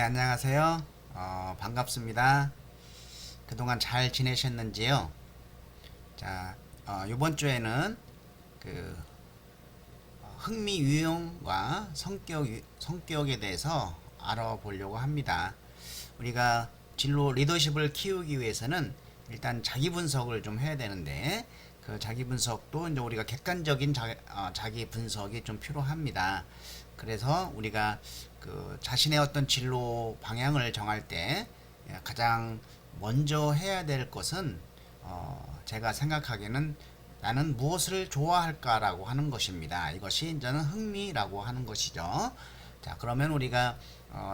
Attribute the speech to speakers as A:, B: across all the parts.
A: 안녕하세요. 반갑습니다. 그동안 잘 지내셨는지요? 자, 이번 주에는 그 흥미 유형과 성격에 대해서 알아보려고 합니다. 우리가 진로 리더십을 키우기 위해서는 일단 자기 분석을 좀 해야 되는데 그 자기 분석도 이제 우리가 객관적인 자기 분석이 좀 필요합니다. 그래서 우리가 그 자신의 어떤 진로 방향을 정할 때 가장 먼저 해야 될 것은 제가 생각하기에는 나는 무엇을 좋아할까라고 하는 것입니다. 이것이 이제는 흥미라고 하는 것이죠. 자, 그러면 우리가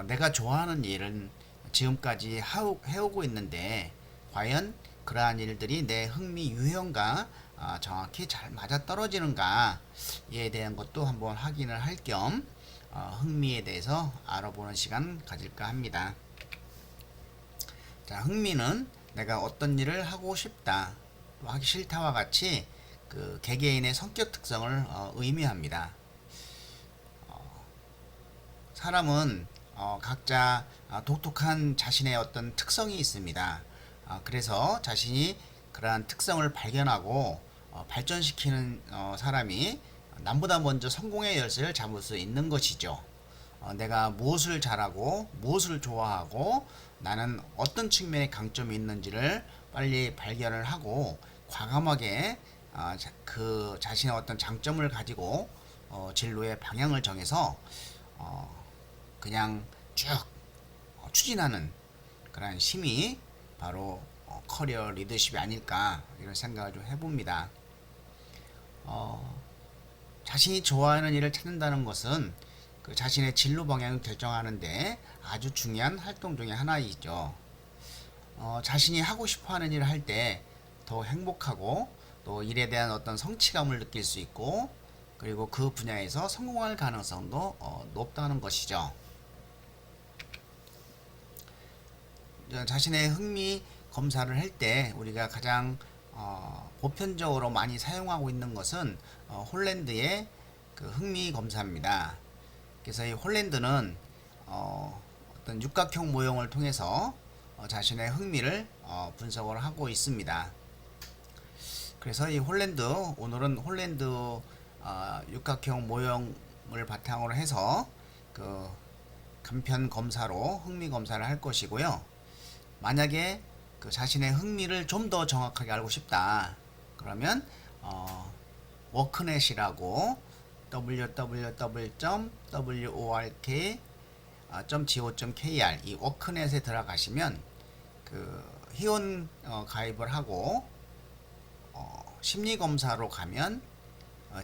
A: 내가 좋아하는 일은 지금까지 해오고 있는데 과연 그러한 일들이 내 흥미 유형과 정확히 잘 맞아 떨어지는가 이에 대한 것도 한번 확인을 할 겸 흥미에 대해서 알아보는 시간 가질까 합니다. 자, 흥미는 내가 어떤 일을 하고 싶다, 또 하기 싫다와 같이 그 개개인의 성격 특성을 의미합니다. 사람은 각자 독특한 자신의 어떤 특성이 있습니다. 그래서 자신이 그러한 특성을 발견하고 발전시키는 사람이 남보다 먼저 성공의 열쇠를 잡을 수 있는 것이죠. 내가 무엇을 잘하고 무엇을 좋아하고 나는 어떤 측면에 강점이 있는지를 빨리 발견을 하고 과감하게 그 자신의 어떤 장점을 가지고 진로의 방향을 정해서 그냥 쭉 추진하는 그런 힘이 바로 커리어 리더십이 아닐까 이런 생각을 좀 해봅니다. 자신이 좋아하는 일을 찾는다는 것은 그 자신의 진로 방향을 결정하는데 아주 중요한 활동 중의 하나이죠. 자신이 하고 싶어하는 일을 할 때 더 행복하고 또 일에 대한 어떤 성취감을 느낄 수 있고 그리고 그 분야에서 성공할 가능성도 높다는 것이죠. 자신의 흥미 검사를 할 때 우리가 가장 보편적으로 많이 사용하고 있는 것은 홀랜드의 그 흥미 검사입니다. 그래서 이 홀랜드는 어떤 육각형 모형을 통해서 자신의 흥미를 분석을 하고 있습니다. 그래서 이 오늘은 홀랜드 육각형 모형을 바탕으로 해서 그 간편 검사로 흥미 검사를 할 것이고요. 만약에 그 자신의 흥미를 좀 더 정확하게 알고 싶다. 그러면 워크넷이라고 www.work.co.kr 이 워크넷에 들어가시면 그 회원 가입을 하고 심리 검사로 가면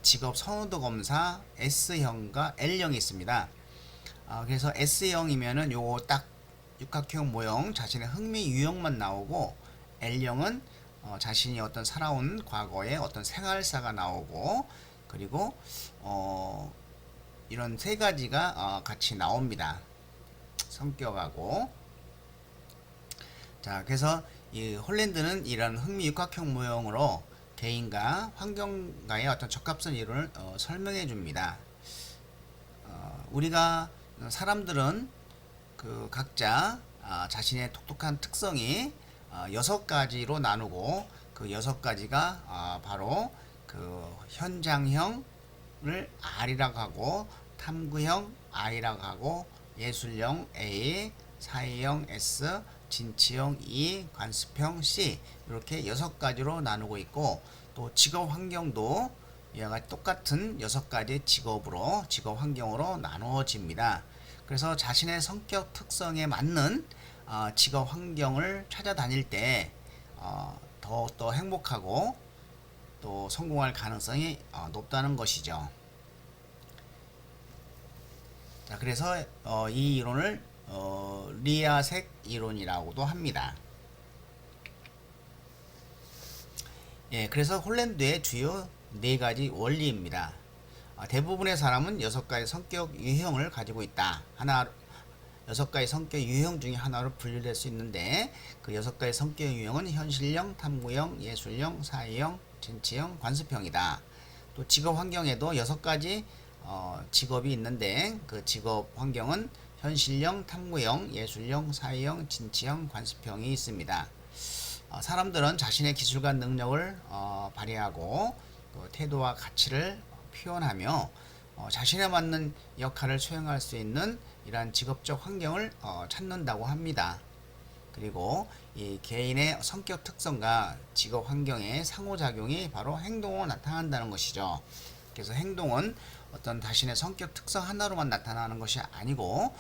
A: 직업 선호도 검사 S형과 L형이 있습니다. 그래서 S형이면은 요거 딱 육각형 모형 자신의 흥미 유형만 나오고 L형은 자신이 어떤 살아온 과거의 어떤 생활사가 나오고 그리고 이런 세 가지가 같이 나옵니다. 성격하고 자 그래서 이 홀랜드는 이런 흥미 육각형 모형으로 개인과 환경과의 어떤 적합성 이론을 설명해 줍니다. 우리가 사람들은 그 각자 자신의 독특한 특성이 6가지로 나누고 그 6가지가 바로 그 현장형을 R이라고 하고 탐구형 I라고 하고 예술형 A, 사회형 S, 진취형 E, 관습형 C 이렇게 6가지로 나누고 있고 또 직업 환경도 이와 같이 똑같은 6가지 직업 환경으로 나누어집니다. 그래서 자신의 성격 특성에 맞는 직업 환경을 찾아다닐 때 더욱더 행복하고 또 성공할 가능성이 높다는 것이죠. 자, 그래서 이 이론을 리아색 이론이라고도 합니다. 예, 그래서 홀랜드의 주요 4가지 원리입니다. 대부분의 사람은 6가지 성격 유형을 가지고 있다. 6가지 성격 유형 중에 하나로 분류될 수 있는데 그 6가지 성격 유형은 현실형, 탐구형, 예술형, 사회형, 진취형, 관습형이다. 또 직업 환경에도 6가지 직업이 있는데 그 직업 환경은 현실형, 탐구형, 예술형, 사회형, 진취형, 관습형이 있습니다. 사람들은 자신의 기술과 능력을 발휘하고 그 태도와 가치를 표현하며 자신에 맞는 역할을 수행할 수 있는 이러한 직업적 환경을 찾는다고 합니다. 그리고 이 개인의 성격 특성과 직업 환경의 상호작용이 바로 행동으로 나타난다는 것이죠. 그래서 행동은 어떤 자신의 성격 특성 하나로만 나타나는 것이 아니고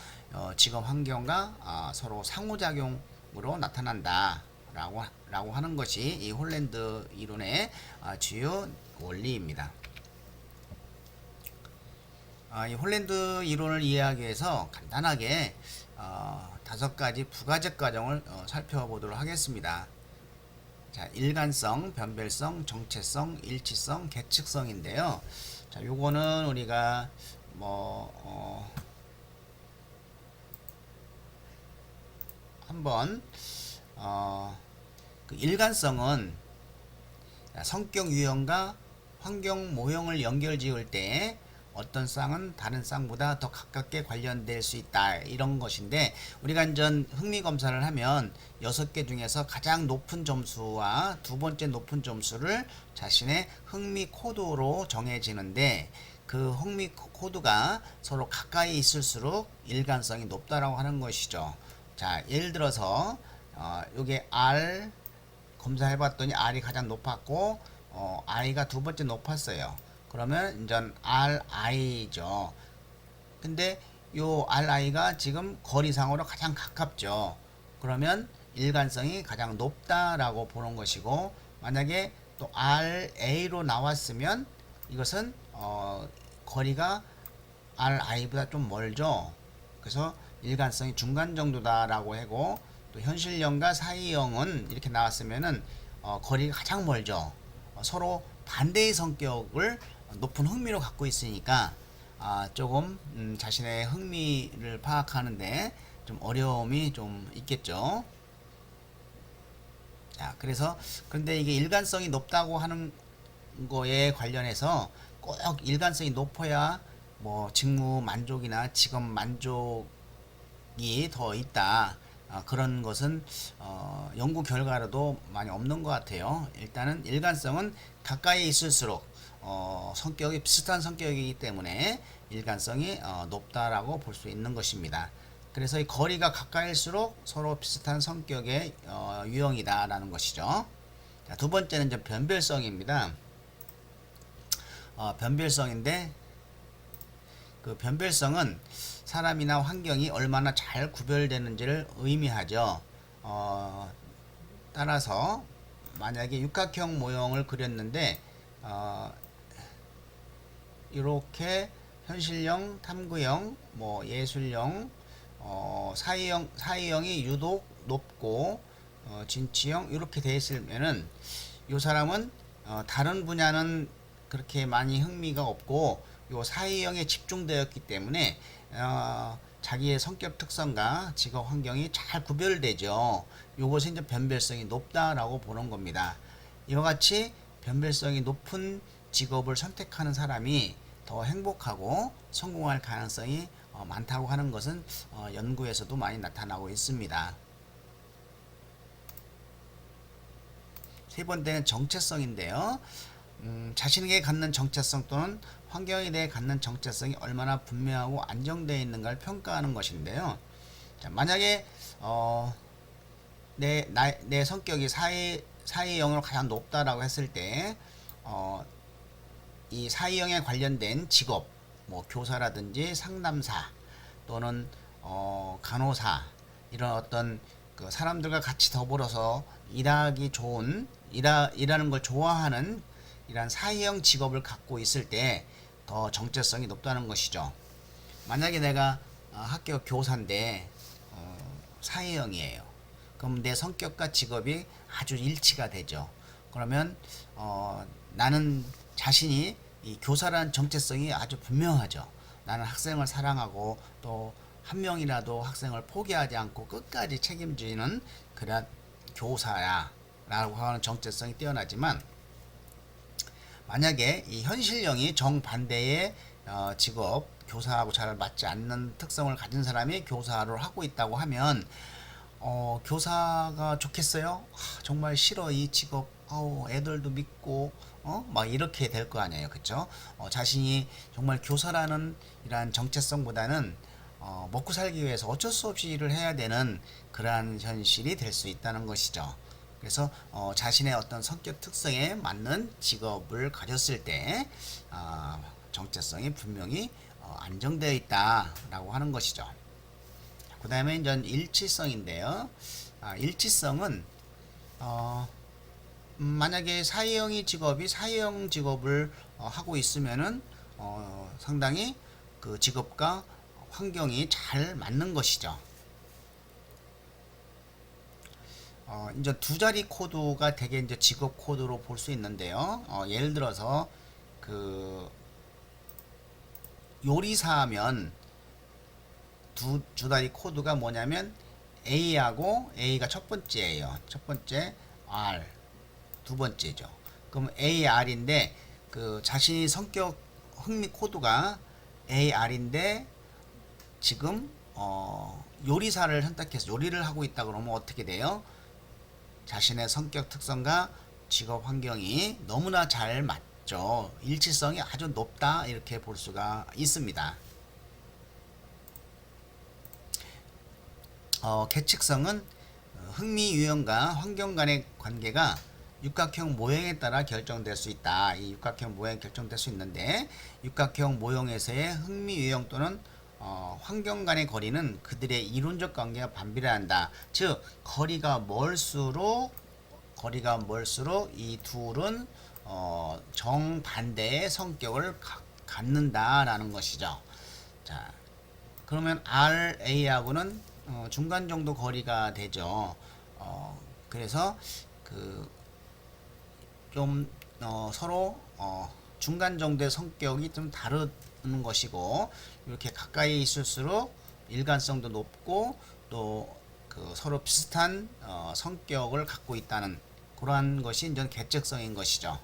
A: 직업 환경과 서로 상호작용으로 나타난다 라고 하는 것이 이 홀랜드 이론의 주요 원리입니다. 이 홀랜드 이론을 이해하기 위해서 간단하게 5가지 부가적 과정을 살펴보도록 하겠습니다. 자, 일관성, 변별성, 정체성, 일치성, 계측성인데요. 자, 요거는 우리가 한번 그 일관성은 성격 유형과 환경 모형을 연결 지을 때 어떤 쌍은 다른 쌍보다 더 가깝게 관련될 수 있다 이런 것인데, 우리가 이제 흥미 검사를 하면 6개 중에서 가장 높은 점수와 두 번째 높은 점수를 자신의 흥미 코드로 정해지는데, 그 흥미 코드가 서로 가까이 있을수록 일관성이 높다라고 하는 것이죠. 자, 예를 들어서 요게 R 검사해봤더니 R이 가장 높았고 I가 두 번째 높았어요. 그러면 이제 RI죠. 근데 요 RI가 지금 거리상으로 가장 가깝죠. 그러면 일관성이 가장 높다라고 보는 것이고, 만약에 또 RA로 나왔으면 이것은 거리가 RI보다 좀 멀죠. 그래서 일관성이 중간 정도다라고 하고, 또 현실형과 사이형은 이렇게 나왔으면은 거리가 가장 멀죠. 서로 반대의 성격을 높은 흥미로 갖고 있으니까 조금 자신의 흥미를 파악하는데 좀 어려움이 좀 있겠죠. 자, 그래서 그런데 이게 일관성이 높다고 하는 거에 관련해서 꼭 일관성이 높아야 뭐 직무 만족이나 직업 만족이 더 있다, 그런 것은 연구 결과로도 많이 없는 것 같아요. 일단은 일관성은 가까이 있을수록 성격이 비슷한 성격이기 때문에 일관성이 높다라고 볼 수 있는 것입니다. 그래서 이 거리가 가까일수록 서로 비슷한 성격의 유형이다라는 것이죠. 자, 두 번째는 이제 변별성입니다. 변별성인데, 그 변별성은 사람이나 환경이 얼마나 잘 구별되는지를 의미하죠. 따라서 만약에 육각형 모형을 그렸는데 이렇게 현실형, 탐구형, 뭐 예술형, 사이형이 유독 높고 진취형 이렇게 되어 있으면은 이 사람은 다른 분야는 그렇게 많이 흥미가 없고 요 사이형에 집중되었기 때문에 자기의 성격 특성과 직업 환경이 잘 구별되죠. 요것이 이제 변별성이 높다라고 보는 겁니다. 이와 같이 변별성이 높은 직업을 선택하는 사람이 더 행복하고 성공할 가능성이 많다고 하는 것은 연구에서도 많이 나타나고 있습니다. 세 번째는 정체성인데요. 자신에게 갖는 정체성 또는 환경에 대해 갖는 정체성이 얼마나 분명하고 안정되어 있는가를 평가하는 것인데요. 자, 만약에 내 성격이 사회형으로 가장 높다라고 했을 때 이 사회형에 관련된 직업, 뭐 교사라든지 상담사 또는 간호사, 이런 어떤 그 사람들과 같이 더불어서 일하기 좋은 일하는 걸 좋아하는 이런 사회형 직업을 갖고 있을 때 더 정체성이 높다는 것이죠. 만약에 내가 학교 교사인데 사회형이에요. 그럼 내 성격과 직업이 아주 일치가 되죠. 그러면 나는 자신이 이 교사라는 정체성이 아주 분명하죠. 나는 학생을 사랑하고 또 한 명이라도 학생을 포기하지 않고 끝까지 책임지는 그런 교사야 라고 하는 정체성이 뛰어나지만, 만약에 이 현실형이 정반대의 직업 교사하고 잘 맞지 않는 특성을 가진 사람이 교사를 하고 있다고 하면 교사가 좋겠어요? 정말 싫어 이 직업. 애들도 믿고 막 이렇게 될 거 아니에요, 그쵸? 자신이 정말 교사라는 이러한 정체성보다는 먹고 살기 위해서 어쩔 수 없이 일을 해야 되는 그러한 현실이 될 수 있다는 것이죠. 그래서 자신의 어떤 성격 특성에 맞는 직업을 가졌을 때 정체성이 분명히 안정되어 있다라고 하는 것이죠. 그 다음에 이제 일치성인데요. 일치성은 만약에 사회형이 직업이 사회형 직업을 하고 있으면은 상당히 그 직업과 환경이 잘 맞는 것이죠. 이제 두 자리 코드가 되게 이제 직업 코드로 볼 수 있는데요. 예를 들어서 그 요리사하면 두 자리 코드가 뭐냐면 A하고 A가 첫 번째예요. 첫 번째 R 두 번째죠. 그럼 AR인데 그 자신이 성격 흥미 코드가 AR인데 지금 요리사를 선택해서 요리를 하고 있다 그러면 어떻게 돼요? 자신의 성격 특성과 직업 환경이 너무나 잘 맞죠. 일치성이 아주 높다 이렇게 볼 수가 있습니다. 계측성은 흥미 유형과 환경 간의 관계가 육각형 모형에 따라 결정될 수 있다. 이 육각형 모형이 결정될 수 있는데 육각형 모형에서의 흥미 유형 또는 환경 간의 거리는 그들의 이론적 관계가 반비례한다. 즉 거리가 멀수록 이 둘은 정반대의 성격을 갖는다라는 것이죠. 자, 그러면 RA하고는 중간 정도 거리가 되죠. 그래서 그 좀 서로 중간 정도의 성격이 좀 다르는 것이고 이렇게 가까이 있을수록 일관성도 높고 또 그 서로 비슷한 성격을 갖고 있다는 그러한 것이 이제 계측성인 것이죠.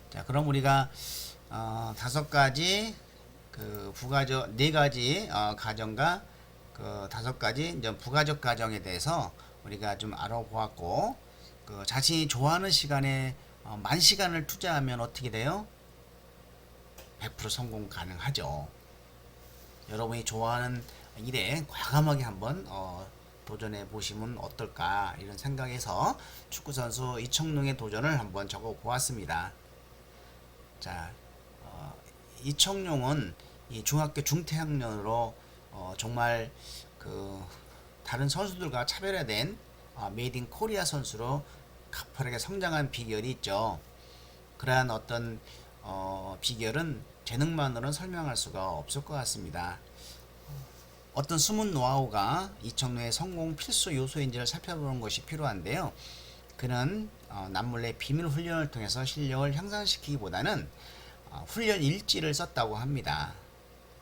A: 자, 그럼 우리가 다섯 가지 그 부가적 네 가지 가정과 그 다섯 가지 이제 부가적 가정에 대해서 우리가 좀 알아보았고 그 자신이 좋아하는 시간에 만 시간을 투자하면 어떻게 돼요? 100% 성공 가능하죠. 여러분이 좋아하는 일에 과감하게 한번 도전해 보시면 어떨까 이런 생각에서 축구 선수 이청용의 도전을 한번 적어 보았습니다. 자, 이청용은 이 중학교 중퇴학년으로 정말 그 다른 선수들과 차별화된 메이드 인 코리아 선수로 가파르게 성장한 비결이 있죠. 그러한 어떤 비결은 재능만으로는 설명할 수가 없을 것 같습니다. 어떤 숨은 노하우가 이청용의 성공 필수 요소인지를 살펴보는 것이 필요한데요. 그는 남몰래 비밀 훈련을 통해서 실력을 향상시키기보다는 훈련 일지를 썼다고 합니다.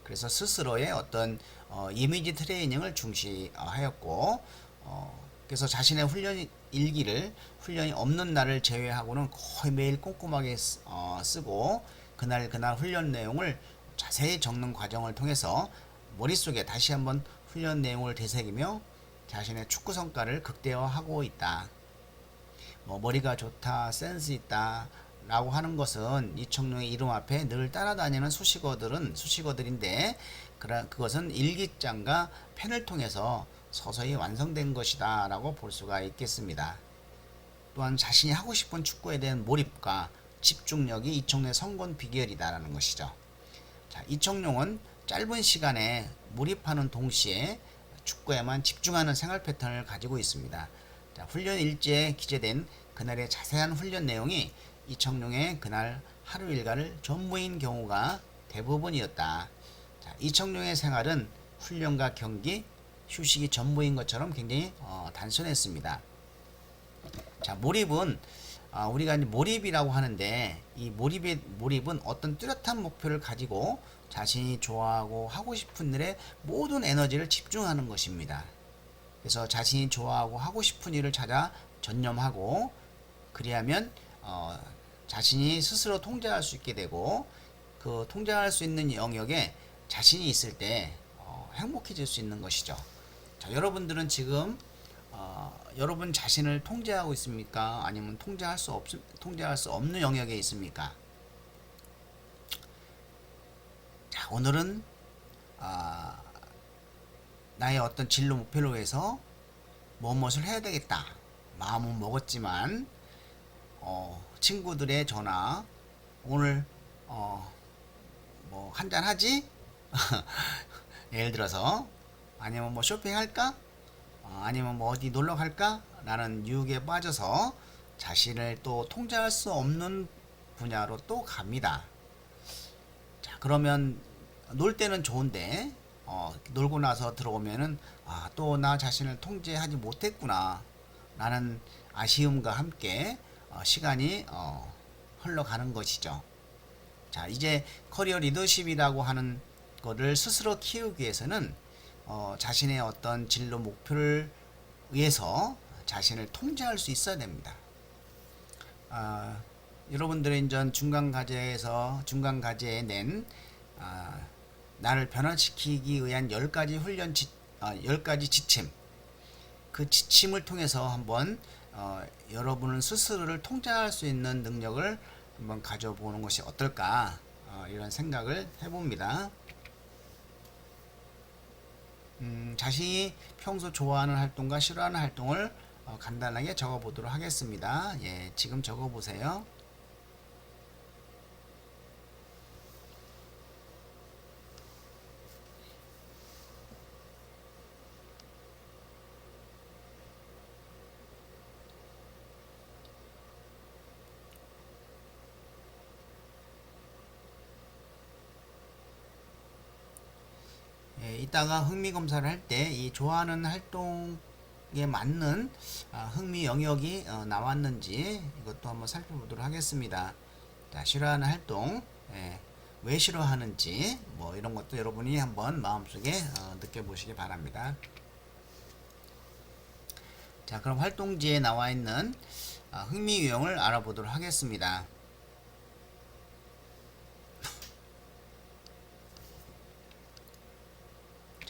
A: 그래서 스스로의 어떤 이미지 트레이닝을 중시하였고 그래서 자신의 훈련 일기를 훈련이 없는 날을 제외하고는 거의 매일 꼼꼼하게 쓰고 그날 훈련 내용을 자세히 적는 과정을 통해서 머릿속에 다시 한번 훈련 내용을 되새기며 자신의 축구 성과를 극대화하고 있다. 머리가 좋다, 센스 있다 라고 하는 것은 이청용의 이름 앞에 늘 따라다니는 수식어들인데 그것은 일기장과 펜을 통해서 서서히 완성된 것이다 라고 볼 수가 있겠습니다. 또한 자신이 하고 싶은 축구에 대한 몰입과 집중력이 이청용의 성공 비결이다 라는 것이죠. 자, 이청용은 짧은 시간에 몰입하는 동시에 축구에만 집중하는 생활 패턴을 가지고 있습니다. 자, 훈련 일지에 기재된 그날의 자세한 훈련 내용이 이청용의 그날 하루 일과를 전무인 경우가 대부분이었다. 자, 이청용의 생활은 훈련과 경기, 휴식이 전부인 것처럼 굉장히 단순했습니다. 자, 몰입은 우리가 이제 몰입이라고 하는데 이 몰입은 어떤 뚜렷한 목표를 가지고 자신이 좋아하고 하고 싶은 일에 모든 에너지를 집중하는 것입니다. 그래서 자신이 좋아하고 하고 싶은 일을 찾아 전념하고, 그리하면 자신이 스스로 통제할 수 있게 되고, 그 통제할 수 있는 영역에 자신이 있을 때 행복해질 수 있는 것이죠. 자, 여러분들은 지금 여러분 자신을 통제하고 있습니까? 아니면 통제할 수 없는 영역에 있습니까? 자, 오늘은 나의 어떤 진로 목표를 위해서 무엇을 해야 되겠다. 마음은 먹었지만 친구들의 전화, 오늘 뭐 한잔 하지? 예를 들어서, 아니면 뭐 쇼핑할까? 아니면 뭐 어디 놀러 갈까? 라는 유혹에 빠져서 자신을 또 통제할 수 없는 분야로 또 갑니다. 자, 그러면 놀 때는 좋은데 놀고 나서 들어오면은 또 나 자신을 통제하지 못했구나 라는 아쉬움과 함께 시간이 흘러가는 것이죠. 자, 이제 커리어 리더십이라고 하는 거를 스스로 키우기 위해서는 자신의 어떤 진로 목표를 위해서 자신을 통제할 수 있어야 됩니다. 여러분들은 전 중간 과제에 낸 나를 변화시키기 위한 10가지 10가지 지침, 그 지침을 통해서 한번 여러분은 스스로를 통제할 수 있는 능력을 한번 가져보는 것이 어떨까, 이런 생각을 해봅니다. 자신이 평소 좋아하는 활동과 싫어하는 활동을 간단하게 적어보도록 하겠습니다. 예, 지금 적어보세요. 예, 이따가 흥미 검사를 할 때 이 좋아하는 활동에 맞는 흥미 영역이 나왔는지 이것도 한번 살펴보도록 하겠습니다. 자, 싫어하는 활동, 예, 왜 싫어하는지 뭐 이런 것도 여러분이 한번 마음속에 느껴보시기 바랍니다. 자, 그럼 활동지에 나와 있는 흥미 유형을 알아보도록 하겠습니다.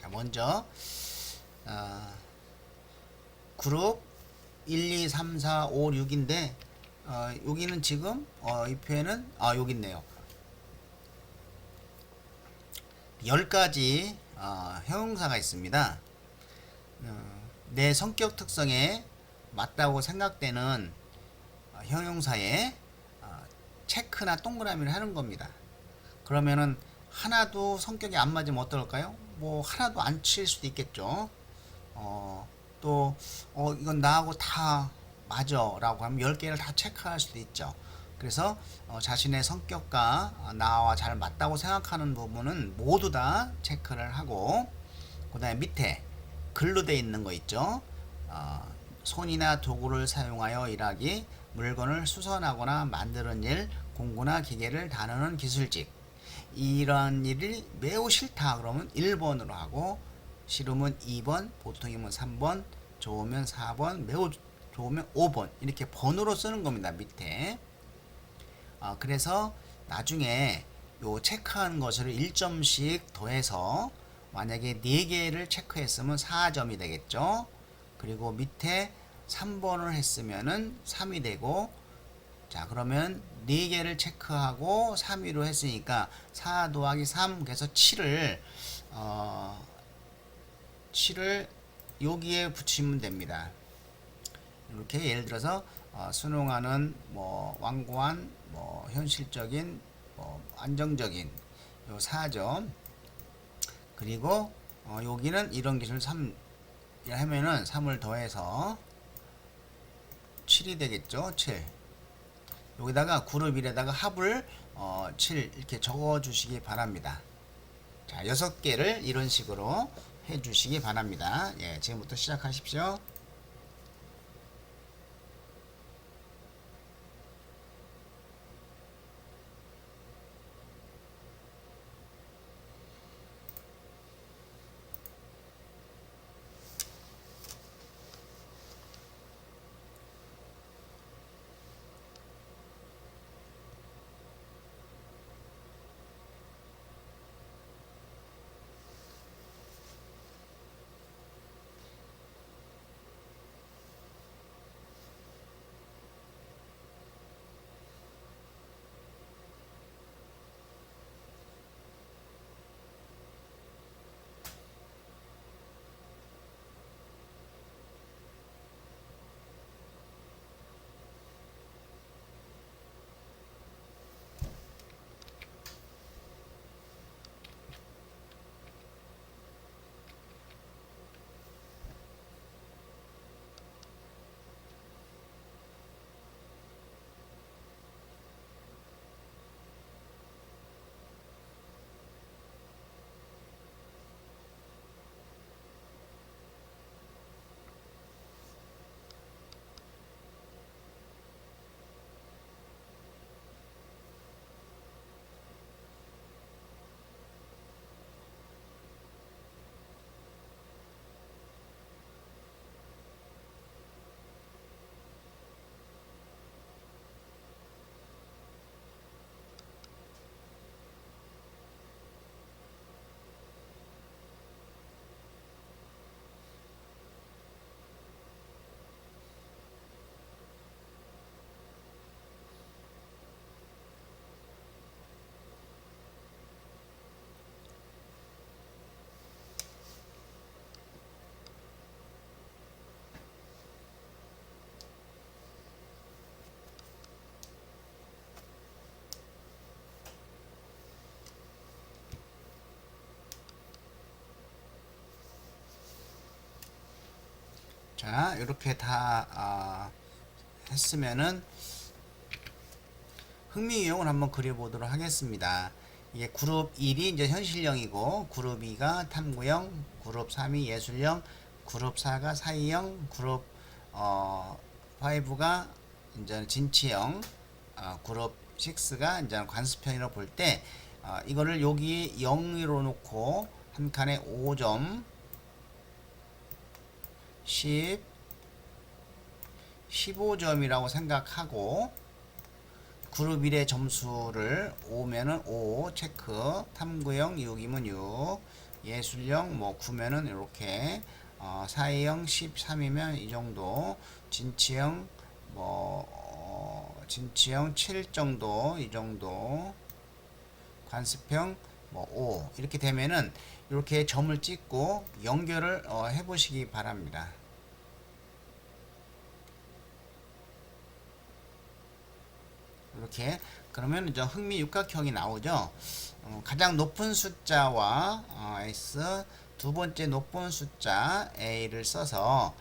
A: 자, 먼저 그룹 1, 2, 3, 4, 5, 6인데 여기는 지금 이 표에는 여기 있네요. 10가지 형용사가 있습니다. 내 성격 특성에 맞다고 생각되는 형용사에 체크나 동그라미를 하는 겁니다. 그러면은 하나도 성격이 안 맞으면 어떨까요? 뭐 하나도 안 칠 수도 있겠죠. 또 이건 나하고 다 맞아 라고 하면 10개를 다 체크할 수도 있죠. 그래서 자신의 성격과 나와 잘 맞다고 생각하는 부분은 모두 다 체크를 하고, 그 다음에 밑에 글로 돼 있는 거 있죠. 손이나 도구를 사용하여 일하기, 물건을 수선하거나 만드는 일, 공구나 기계를 다루는 기술직. 이런 일이 매우 싫다 그러면 1번으로 하고, 싫으면 2번, 보통이면 3번, 좋으면 4번, 매우 좋으면 5번, 이렇게 번호로 쓰는 겁니다. 밑에. 그래서 나중에 요 체크한 것을 1점씩 더해서 만약에 4개를 체크했으면 4점이 되겠죠. 그리고 밑에 3번을 했으면은 3이 되고, 자, 그러면 4개를 체크하고 3위로 했으니까 4 더하기 3, 그래서 7을 여기에 붙이면 됩니다. 이렇게 예를 들어서 순응하는, 뭐 완고한, 뭐 현실적인, 뭐 안정적인, 요 4점. 그리고 여기는 이런 기술 3 하면은 3을 더해서 7이 되겠죠. 7. 여기다가 그룹 1에다가 합을 7 이렇게 적어 주시기 바랍니다. 자, 6개를 이런 식으로 해 주시기 바랍니다. 예, 지금부터 시작하십시오. 자, 이렇게 다 했으면은 흥미 유형을 한번 그려보도록 하겠습니다. 이게 그룹 1이 이제 현실형이고, 그룹 2가 탐구형, 그룹 3이 예술형, 그룹 4가 사이형, 그룹 5가 이제 진취형, 그룹 6가 이제 관습형이라고 볼 때, 이거를 여기 0으로 놓고 한 칸에 5점, 10, 15점이라고 생각하고, 그룹 1의 점수를 5면은 5 체크, 탐구형 6이면 6, 예술형 뭐 9면은 이렇게, 사회형 13이면 이 정도, 진취형 뭐 진취형 7 정도, 이 정도, 관습형 뭐 5 이렇게 되면은 이렇게 점을 찍고 연결을 해 보시기 바랍니다. 이렇게 그러면 이제 흥미 육각형이 나오죠. 가장 높은 숫자와 S, 두 번째 높은 숫자 A를 써서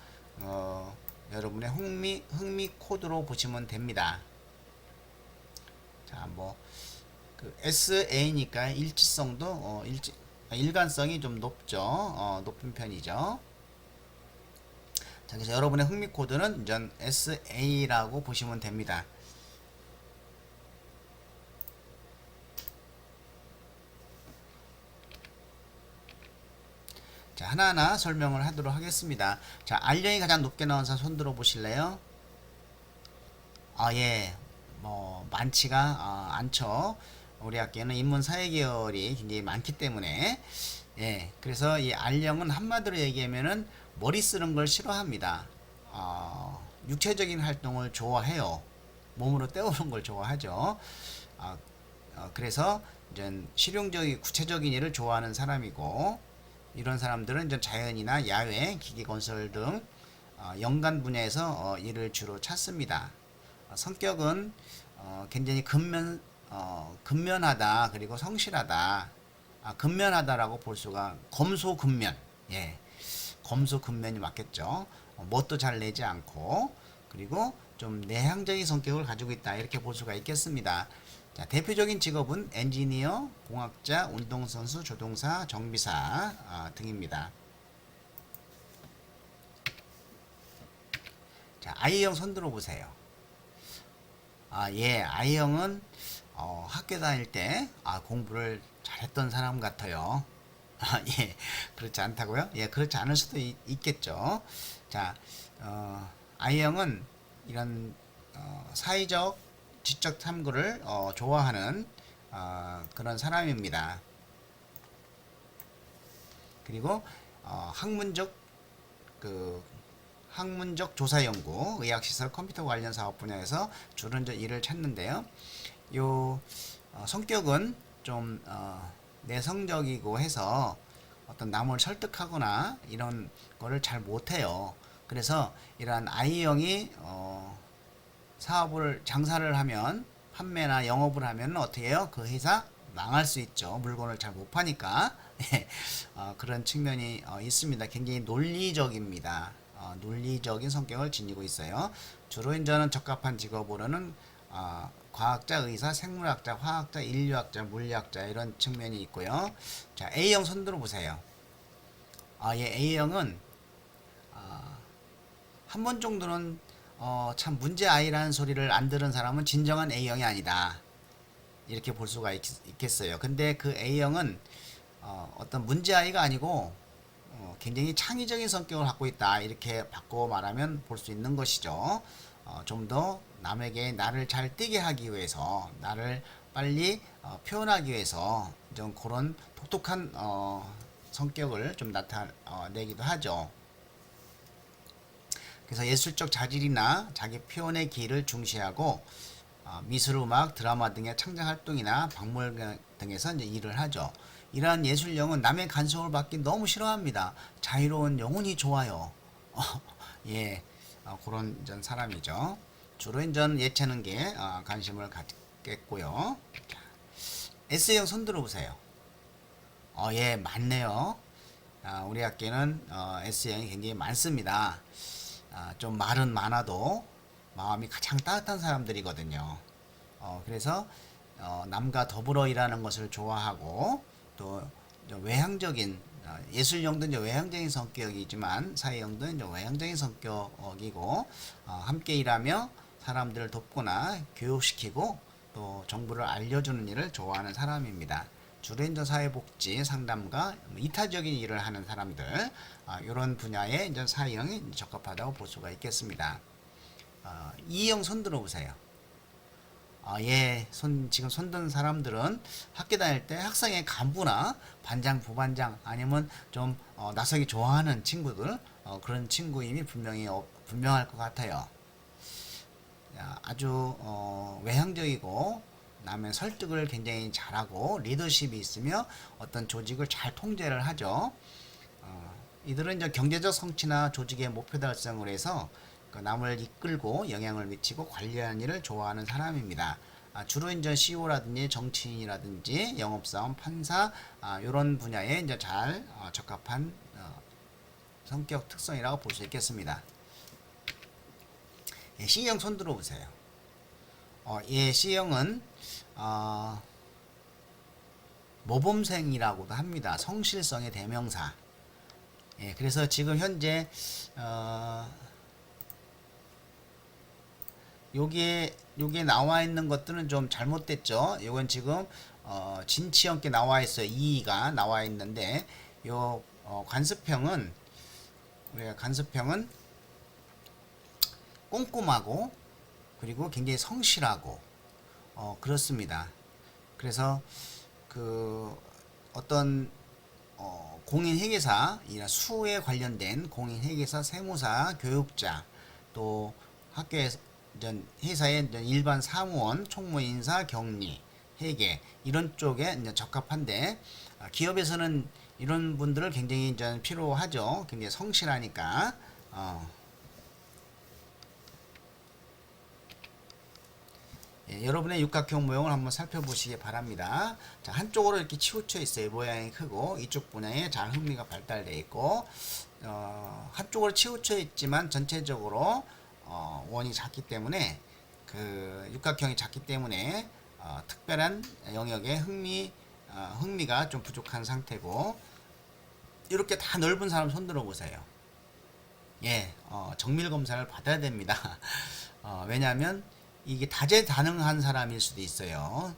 A: 여러분의 흥미 코드로 보시면 됩니다. 자, 뭐 그 SA니까 일치성도 일관성이 좀 높죠. 높은 편이죠. 자, 그래서 여러분의 흥미 코드는 전 SA라고 보시면 됩니다. 자, 하나하나 설명을 하도록 하겠습니다. 자, R형이 가장 높게 나와서 손 들어 보실래요? 예. 뭐 많지가 않죠. 우리 학교는 인문사회 계열이 굉장히 많기 때문에, 예. 그래서 이 R형은 한마디로 얘기하면은 머리 쓰는 걸 싫어합니다. 육체적인 활동을 좋아해요. 몸으로 때우는 걸 좋아하죠. 그래서 이제 실용적인 구체적인 일을 좋아하는 사람이고, 이런 사람들은 이제 자연이나 야외, 기계 건설 등 연관 분야에서 일을 주로 찾습니다. 성격은 굉장히 근면하다, 그리고 성실하다. 근면하다라고 볼 수가, 검소근면, 예, 검소근면이 맞겠죠. 멋도 잘 내지 않고, 그리고 좀 내향적인 성격을 가지고 있다, 이렇게 볼 수가 있겠습니다. 자, 대표적인 직업은 엔지니어, 공학자, 운동선수, 조종사, 정비사 등입니다. 자, I형 손 들어보세요. 예, I형은 학교 다닐 때 공부를 잘했던 사람 같아요. 예, 그렇지 않다고요? 예, 그렇지 않을 수도 있겠죠. 자, I형은 이런 사회적, 지적 탐구를 좋아하는 그런 사람입니다. 그리고 학문적 학문적 조사 연구, 의학시설, 컴퓨터 관련 사업 분야에서 주로 이제 일을 찾는데요. 요 성격은 좀 내성적이고 해서 어떤 남을 설득하거나 이런 거를 잘 못해요. 그래서 이러한 I형이 사업을 장사를 하면, 판매나 영업을 하면 어떻게 해요? 그 회사 망할 수 있죠. 물건을 잘 못 파니까. 그런 측면이 있습니다. 굉장히 논리적입니다. 논리적인 성격을 지니고 있어요. 주로 이제는 적합한 직업으로는 과학자, 의사, 생물학자, 화학자, 인류학자, 물리학자 이런 측면이 있고요. 자, A형 손 들어 보세요. 예, A형은 한 번 정도는 참 문제 아이라는 소리를 안 들은 사람은 진정한 A형이 아니다, 이렇게 볼 수가 있겠어요. 근데 그 A형은 어떤 문제 아이가 아니고 굉장히 창의적인 성격을 갖고 있다, 이렇게 바꿔 말하면 볼 수 있는 것이죠. 좀 더 남에게 나를 잘 띄게 하기 위해서, 나를 빨리 표현하기 위해서 좀 그런 독특한 성격을 좀 나타내기도 하죠. 그래서 예술적 자질이나 자기 표현의 기를 중시하고 미술, 음악, 드라마 등의 창작 활동이나 박물관 등에서 이제 일을 하죠. 이러한 예술형은 남의 간섭을 받기 너무 싫어합니다. 자유로운 영혼이 좋아요. 예, 그런 전 사람이죠. 주로 인전 예체능계에 관심을 갖겠고요. 자, S형 손 들어보세요. 예, 많네요. 우리 학교는 S형이 굉장히 많습니다. 좀 말은 많아도 마음이 가장 따뜻한 사람들이거든요. 그래서 남과 더불어 일하는 것을 좋아하고 또 외향적인 예술형도 이제 외향적인 성격이지만 사회형도 이제 외향적인 성격이고 함께 일하며 사람들을 돕거나 교육시키고 또 정보를 알려주는 일을 좋아하는 사람입니다. 주로 이제 사회복지 상담과 이타적인 일을 하는 사람들 이런 분야에 이제 사회형이 적합하다고 볼 수가 있겠습니다. 이형 손 들어보세요. 예, 지금 손든 사람들은 학교 다닐 때 학생의 간부나 반장, 부반장 아니면 좀 나서기 좋아하는 친구들 그런 친구임이 분명할 것 같아요. 아주 외향적이고 남의 설득을 굉장히 잘하고 리더십이 있으며 어떤 조직을 잘 통제를 하죠. 이들은 이제 경제적 성취나 조직의 목표 달성을 해서 남을 이끌고 영향을 미치고 관리하는 일을 좋아하는 사람입니다. 주로 이제 CEO라든지 정치인이라든지 영업사원, 판사 이런 분야에 이제 잘 적합한 성격 특성이라고 볼 수 있겠습니다. 예, C형 손 들어보세요. 예, C형은 모범생이라고도 합니다. 성실성의 대명사. 예, 그래서 지금 현재 요게 나와 있는 것들은 좀 잘못됐죠. 요건 지금 진치형께 나와 있어요. 2가 나와 있는데 요 관습형은 우리가 관습형은 꼼꼼하고 그리고 굉장히 성실하고 그렇습니다. 그래서 그 어떤 공인회계사, 수에 관련된 공인회계사, 세무사, 교육자, 또 학교에서 회사의 일반 사무원, 총무인사, 격리, 회계 이런 쪽에 이제 적합한데 기업에서는 이런 분들을 굉장히 이제 필요하죠. 굉장히 성실하니까. 예, 여러분의 육각형 모형을 한번 살펴보시기 바랍니다. 자, 한쪽으로 이렇게 치우쳐 있어요. 모양이 크고 이쪽 분야에 잘 흥미가 발달되어 있고 한쪽으로 치우쳐 있지만 전체적으로 원이 작기 때문에 그 육각형이 작기 때문에 특별한 영역에 흥미가 좀 부족한 상태고 이렇게 다 넓은 사람 손 들어 보세요. 예, 정밀 검사를 받아야 됩니다. 왜냐하면 이게 다재다능한 사람일 수도 있어요.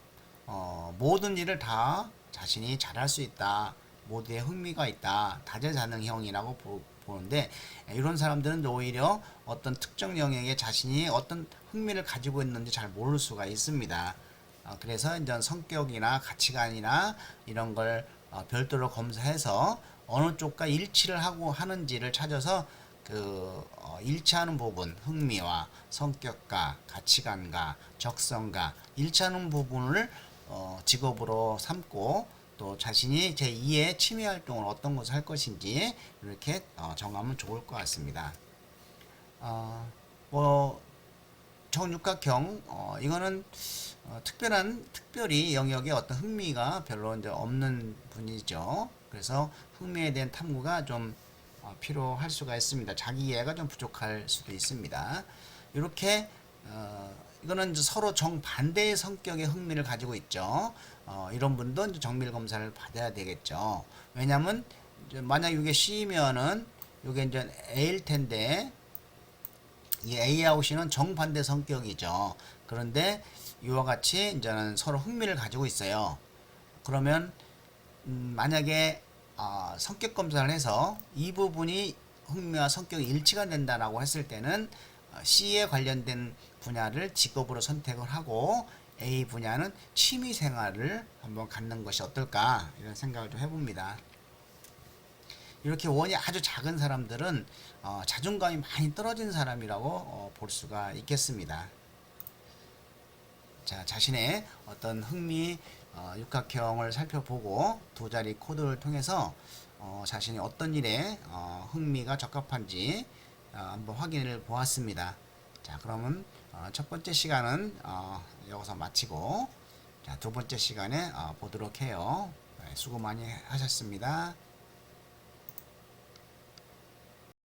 A: 모든 일을 다 자신이 잘할 수 있다. 모두에 흥미가 있다. 다재다능형이라고 보는데 이런 사람들은 오히려 어떤 특정 영역에 자신이 어떤 흥미를 가지고 있는지 잘 모를 수가 있습니다. 그래서 이제 성격이나 가치관이나 이런 걸 별도로 검사해서 어느 쪽과 일치를 하고 하는지를 찾아서 일치하는 부분, 흥미와 성격과 가치관과 적성과 일치하는 부분을 직업으로 삼고 또 자신이 제2의 취미 활동을 어떤 것을 할 것인지 이렇게 정하면 좋을 것 같습니다. 뭐 정육각형 이거는 특별히 영역에 어떤 흥미가 별로 이제 없는 분이죠. 그래서 흥미에 대한 탐구가 좀 필요할 수가 있습니다. 자기 이해가 좀 부족할 수도 있습니다. 이렇게 이거는 이제 서로 정반대의 성격의 흥미를 가지고 있죠. 이런 분도 이제 정밀 검사를 받아야 되겠죠. 왜냐하면 만약 이게 C면은 이게 이제 A일 텐데 이 A하고 C는 정반대 성격이죠. 그런데 이와 같이 이제는 서로 흥미를 가지고 있어요. 그러면 만약에 성격 검사를 해서 이 부분이 흥미와 성격이 일치가 된다라고 했을 때는 C에 관련된 분야를 직업으로 선택을 하고 A 분야는 취미 생활을 한번 갖는 것이 어떨까 이런 생각을 좀 해봅니다. 이렇게 원이 아주 작은 사람들은 자존감이 많이 떨어진 사람이라고 볼 수가 있겠습니다. 자, 자신의 어떤 흥미 육각형을 살펴보고 두 자리 코드를 통해서 자신이 어떤 일에 흥미가 적합한지 한번 확인을 보았습니다. 자, 그러면 첫 번째 시간은 여기서 마치고 자, 두 번째 시간에 보도록 해요. 네, 수고 많이 하셨습니다.